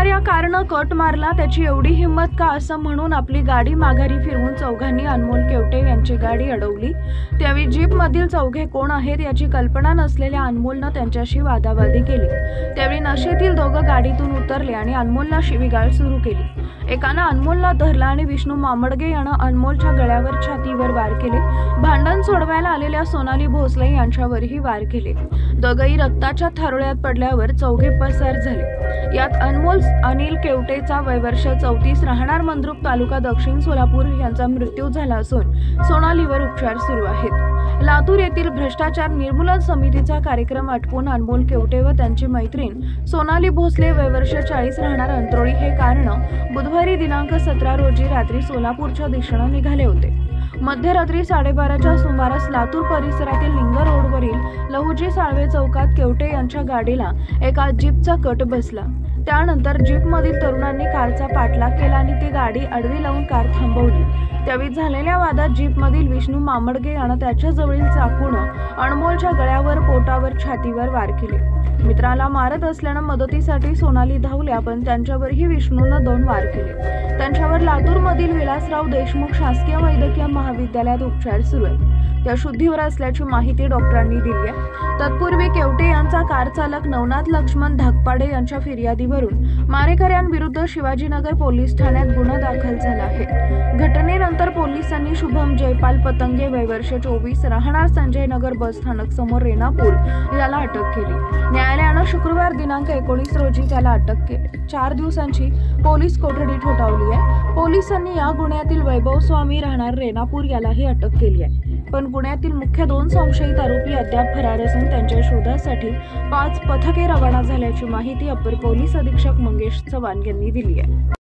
या कारनं कट मारला, त्याची एवढी हिंमत का असं म्हणून आपली गाडी माघारी फिरवून चौघांनी अनमोल केवटे यांची गाडी अडवली। त्यावेळी जीपमधील चौघे कोण आहेत याची कल्पना नसलेल्या अनमोलनं त्यांच्याशी वादावादी केली। त्यावेळी नशेतील दोघं गाडीतून उतरले आणि अनमोलला शिवीगाळ सुरू केली। एकानं अनमोलला धरला आणि विष्णू मामडगे यानं अनमोलच्या गळ्यावर छातीवर वार केले। भांडण सोडवायला आलेल्या सोनाली भोसले यांच्यावरही वार केले। दोघंही रक्ताच्या थारोळ्यात पडल्यावर चौघे पसार झाले। यात अनमोल अनिल केवटेचा वय वर्ष 34 राहणार मंद्रुप तालुका दक्षिण सोलापूर यांचा मृत्यू झाला असून सोनालीवर उपचार सुरू आहेत। लातूर येथील भ्रष्टाचार निर्मूलन समितीचा कार्यक्रम आटपून अनमोल केवटे व त्यांची मैत्रीण सोनाली भोसले वय वर्ष 40 राहणार अंत्रोळी हे कारण बुधवारी दिनांक 17 रोजी रात्री सोलापूरच्या दिशेने निघाले होते। मध्यरात्री 12:30च्या सुमारास लातूर परिसरातील लिंग रोडवरील लहुजी साळवे चौकात केवटे यांच्या गाडीला एका जीपचा कट बसला। त्यानंतर जीपमधील तरुणांनी कारचा पाठलाग केला आणि ती गाडी आडवी लावून कार थांबवली। त्यावेळी झालेल्या वादात जीपमधील विष्णू मामडगे यानं त्याच्याजवळील चाकूनं अनमोलच्या गळ्यावर, पोटावर, छातीवर वार केले। मित्राला मारत असल्यानं मदतीसाठी सोनाली धावल्या, पण त्यांच्यावरही विष्णूनं 2 वार केले। त्यांच्यावर लातूरमधील विलासराव देशमुख शासकीय वैद्यकीय महाविद्यालयात उपचार सुरू आहेत। त्या शुद्धीवर असल्याची माहिती डॉक्टरांनी दिली आहे। तत्पूर्वी केवटे यांचा कार चालक नवनाथ लक्ष्मण धाकपाडे यांच्या फिर्यादीवरून मारेकऱ्यांविरुद्ध शिवाजीनगर पोलीस ठाण्यात गुन्हा दाखल झाला आहे। घटनेनंतर पोलिसांनी शुभम जयपाल पतंगे वय वर्ष 24 राहणार संजय नगर बस स्थानक समोर रेणापूर याला अटक केली। न्यायालयानं शुक्रवार दिनांक 19 रोजी त्याला अटक केली। 4 दिवसांची पोलीस कोठडी ठोठावली आहे। पोलिसांनी या गुन्ह्यातील वैभव स्वामी राहणार रेणापूर यालाही अटक केली आहे, पण गुन्ह्यातील मुख्य 2 संशयित आरोपी अद्याप फरार असून त्यांच्या शोधासाठी 5 पथके रवाना झाल्याची माहिती अप्पर पोलीस अधीक्षक मंगेश चव्हाण यांनी दिली आहे।